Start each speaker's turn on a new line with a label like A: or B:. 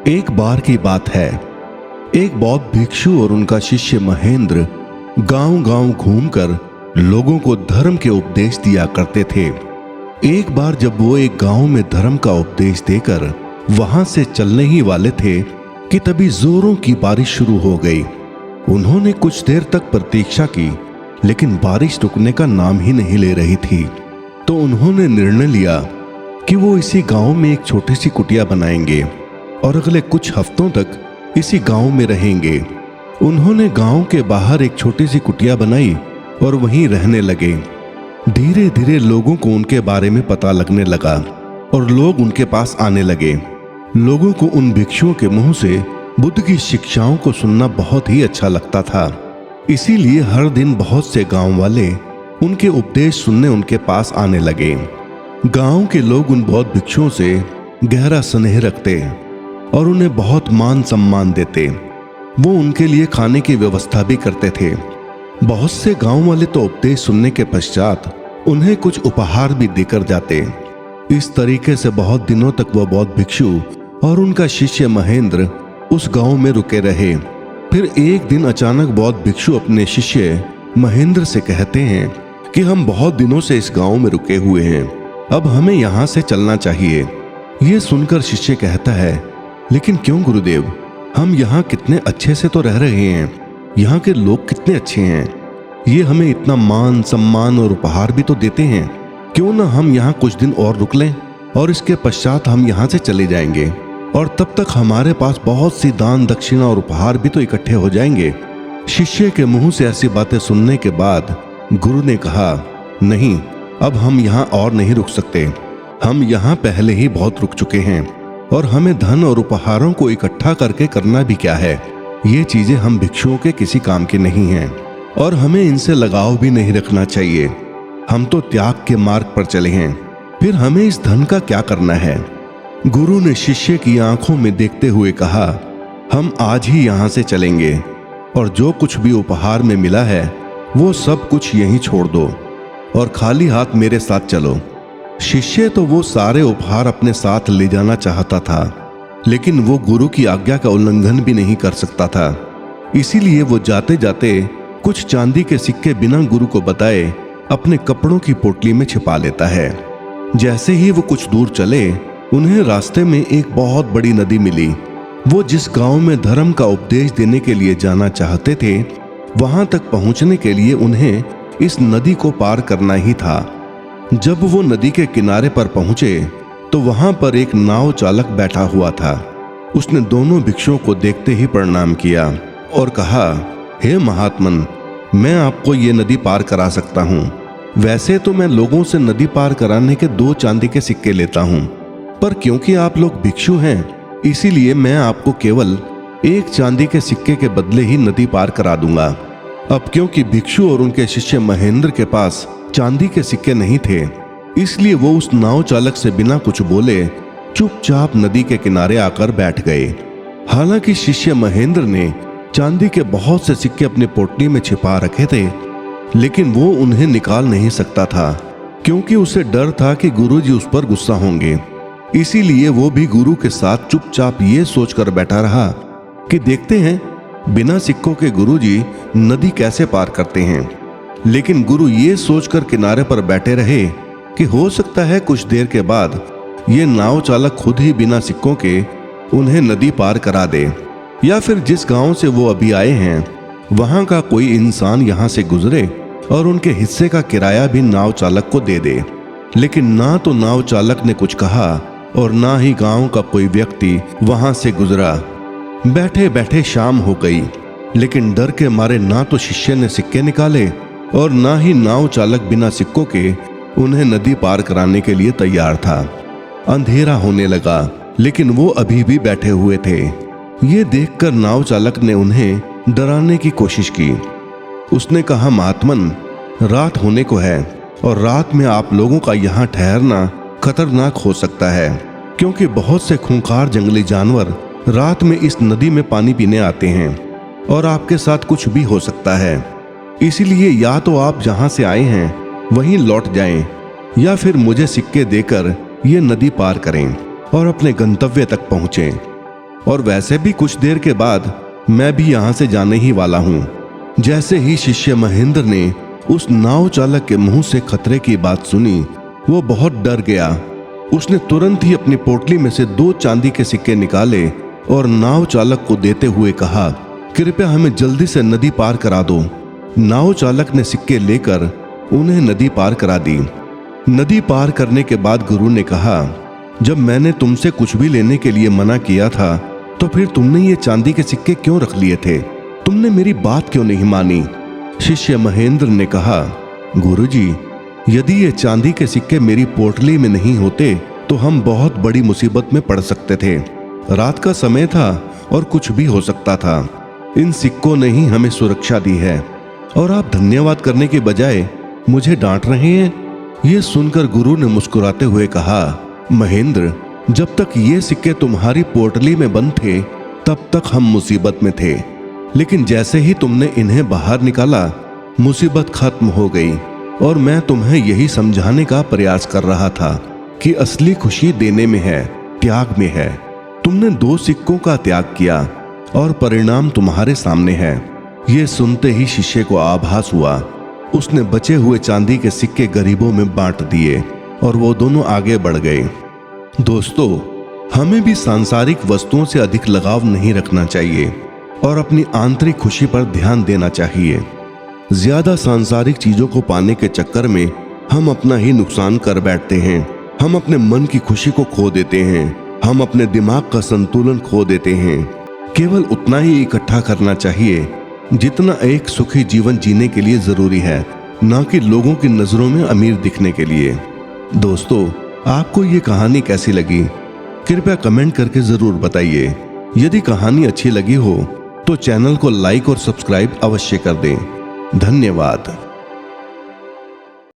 A: एक बार की बात है, एक बौद्ध भिक्षु और उनका शिष्य महेंद्र गांव-गांव घूमकर लोगों को धर्म के उपदेश दिया करते थे। एक बार जब वो एक गांव में धर्म का उपदेश देकर वहां से चलने ही वाले थे कि तभी जोरों की बारिश शुरू हो गई। उन्होंने कुछ देर तक प्रतीक्षा की, लेकिन बारिश रुकने का नाम ही नहीं ले रही थी। तो उन्होंने निर्णय लिया कि वो इसी गांव में एक छोटी सी कुटिया बनाएंगे और अगले कुछ हफ्तों तक इसी गांव में रहेंगे। उन्होंने गांव के बाहर एक छोटी सी कुटिया बनाई और वहीं रहने लगे। धीरे धीरे लोगों को उनके बारे में पता लगने लगा और लोग उनके पास आने लगे। लोगों को उन भिक्षुओं के मुंह से बुद्ध की शिक्षाओं को सुनना बहुत ही अच्छा लगता था। इसीलिए हर दिन बहुत से गांव वाले उनके उपदेश सुनने उनके पास आने लगे। गांव के लोग उन बौद्ध भिक्षुओं से गहरा स्नेह रखते और उन्हें बहुत मान सम्मान देते। वो उनके लिए खाने की व्यवस्था भी करते थे। बहुत से गांव वाले तो उपदेश सुनने के पश्चात उन्हें कुछ उपहार भी देकर जाते। इस तरीके से बहुत दिनों तक वो बौद्ध भिक्षु और उनका शिष्य महेंद्र उस गांव में रुके रहे। फिर एक दिन अचानक बौद्ध भिक्षु अपने शिष्य महेंद्र से कहते हैं कि हम बहुत दिनों से इस गांव में रुके हुए हैं, अब हमें यहाँ से चलना चाहिए। ये सुनकर शिष्य कहता है, लेकिन क्यों गुरुदेव, हम यहाँ कितने अच्छे से तो रह रहे हैं, यहाँ के लोग कितने अच्छे हैं, ये हमें इतना मान सम्मान और उपहार भी तो देते हैं, क्यों ना हम यहाँ कुछ दिन और रुक लें और इसके पश्चात हम यहाँ से चले जाएंगे और तब तक हमारे पास बहुत सी दान दक्षिणा और उपहार भी तो इकट्ठे हो जाएंगे। शिष्य के मुंह से ऐसी बातें सुनने के बाद गुरु ने कहा, नहीं, अब हम यहाँ और नहीं रुक सकते। हम यहाँ पहले ही बहुत रुक चुके हैं और हमें धन और उपहारों को इकट्ठा करके करना भी क्या है। ये चीजें हम भिक्षुओं के किसी काम की नहीं हैं और हमें इनसे लगाव भी नहीं रखना चाहिए। हम तो त्याग के मार्ग पर चले हैं, फिर हमें इस धन का क्या करना है। गुरु ने शिष्य की आंखों में देखते हुए कहा, हम आज ही यहाँ से चलेंगे और जो कुछ भी उपहार में मिला है वो सब कुछ यहीं छोड़ दो और खाली हाथ मेरे साथ चलो। शिष्य तो वो सारे उपहार अपने साथ ले जाना चाहता था, लेकिन वो गुरु की आज्ञा का उल्लंघन भी नहीं कर सकता था। इसीलिए वो जाते जाते कुछ चांदी के सिक्के बिना गुरु को बताए अपने कपड़ों की पोटली में छिपा लेता है। जैसे ही वो कुछ दूर चले, उन्हें रास्ते में एक बहुत बड़ी नदी मिली। वो जिस गांव में धर्म का उपदेश देने के लिए जाना चाहते थे, वहां तक पहुंचने के लिए उन्हें इस नदी को पार करना ही था। जब वो नदी के किनारे पर पहुंचे तो वहां पर एक नाव चालक बैठा हुआ था। उसने दोनों भिक्षुओं को देखते ही प्रणाम किया और कहा, हे महात्मन, मैं आपको ये नदी पार करा सकता हूँ। वैसे तो मैं लोगों से नदी पार कराने के 2 चांदी के सिक्के लेता हूँ, पर क्योंकि आप लोग भिक्षु हैं, इसीलिए मैं आपको केवल 1 चांदी के सिक्के के बदले ही नदी पार करा दूंगा। अब क्योंकि भिक्षु और उनके शिष्य महेंद्र के पास चांदी के सिक्के नहीं थे, इसलिए वो उस नाव चालक से बिना कुछ बोले चुपचाप नदी के किनारे आकर बैठ गए। हालांकि शिष्य महेंद्र ने चांदी के बहुत से सिक्के अपनी पोटली में छिपा रखे थे, लेकिन वो उन्हें निकाल नहीं सकता था, क्योंकि उसे डर था कि गुरुजी उस पर गुस्सा होंगे। इसीलिए वो भी गुरु के साथ चुपचाप ये सोचकर बैठा रहा कि देखते हैं बिना सिक्कों के गुरुजी नदी कैसे पार करते हैं। लेकिन गुरु ये सोचकर किनारे पर बैठे रहे कि हो सकता है कुछ देर के बाद ये नाव चालक खुद ही बिना सिक्कों के उन्हें नदी पार करा दे, या फिर जिस गांव से वो अभी आए हैं वहां का कोई इंसान यहां से गुजरे और उनके हिस्से का किराया भी नाव चालक को दे दे। लेकिन ना तो नाव चालक ने कुछ कहा और ना ही गांव का कोई व्यक्ति वहां से गुजरा। बैठे बैठे शाम हो गई, लेकिन डर के मारे ना तो शिष्य ने सिक्के निकाले और ना ही नाव चालक बिना सिक्कों के उन्हें नदी पार कराने के लिए तैयार था। अंधेरा होने लगा, लेकिन वो अभी भी बैठे हुए थे। ये देखकर नाव चालक ने उन्हें डराने की कोशिश की। उसने कहा, महात्मन, रात होने को है और रात में आप लोगों का यहाँ ठहरना खतरनाक हो सकता है, क्योंकि बहुत से खूंखार जंगली जानवर रात में इस नदी में पानी पीने आते हैं और आपके साथ कुछ भी हो सकता है। इसीलिए या तो आप जहां से आए हैं वहीं लौट जाएं, या फिर मुझे सिक्के देकर ये नदी पार करें और अपने गंतव्य तक पहुंचें। और वैसे भी कुछ देर के बाद मैं भी यहाँ से जाने ही वाला हूँ। जैसे ही शिष्य महेंद्र ने उस नाव चालक के मुंह से खतरे की बात सुनी, वो बहुत डर गया। उसने तुरंत ही अपनी पोटली में से 2 चांदी के सिक्के निकाले और नाव चालक को देते हुए कहा, कृपया हमें जल्दी से नदी पार करा दो। नाव चालक ने सिक्के लेकर उन्हें नदी पार करा दी। नदी पार करने के बाद गुरु ने कहा, जब मैंने तुमसे कुछ भी लेने के लिए मना किया था तो फिर तुमने ये चांदी के सिक्के क्यों रख लिए थे? तुमने मेरी बात क्यों नहीं मानी? शिष्य महेंद्र ने कहा, गुरुजी, यदि ये चांदी के सिक्के मेरी पोटली में नहीं होते तो हम बहुत बड़ी मुसीबत में पड़ सकते थे। रात का समय था और कुछ भी हो सकता था। इन सिक्कों ने ही हमें सुरक्षा दी है और आप धन्यवाद करने के बजाय मुझे डांट रहे हैं। ये सुनकर गुरु ने मुस्कुराते हुए कहा, महेंद्र, जब तक ये सिक्के तुम्हारी पोटली में बंद थे तब तक हम मुसीबत में थे, लेकिन जैसे ही तुमने इन्हें बाहर निकाला मुसीबत खत्म हो गई। और मैं तुम्हें यही समझाने का प्रयास कर रहा था कि असली खुशी देने में है, त्याग में है। तुमने 2 सिक्कों का त्याग किया और परिणाम तुम्हारे सामने है। ये सुनते ही शिष्य को आभास हुआ। उसने बचे हुए चांदी के सिक्के गरीबों में बांट दिए और वो दोनों आगे बढ़ गए। दोस्तों, हमें भी सांसारिक वस्तुओं से अधिक लगाव नहीं रखना चाहिए और अपनी आंतरिक खुशी पर ध्यान देना चाहिए। ज्यादा सांसारिक चीजों को पाने के चक्कर में हम अपना ही नुकसान कर बैठते हैं। हम अपने मन की खुशी को खो देते हैं। हम अपने दिमाग का संतुलन खो देते हैं। केवल उतना ही इकट्ठा करना चाहिए जितना एक सुखी जीवन जीने के लिए जरूरी है, ना कि लोगों की नजरों में अमीर दिखने के लिए। दोस्तों, आपको ये कहानी कैसी लगी? कृपया कमेंट करके जरूर बताइए। यदि कहानी अच्छी लगी हो तो चैनल को लाइक और सब्सक्राइब अवश्य कर दें। धन्यवाद।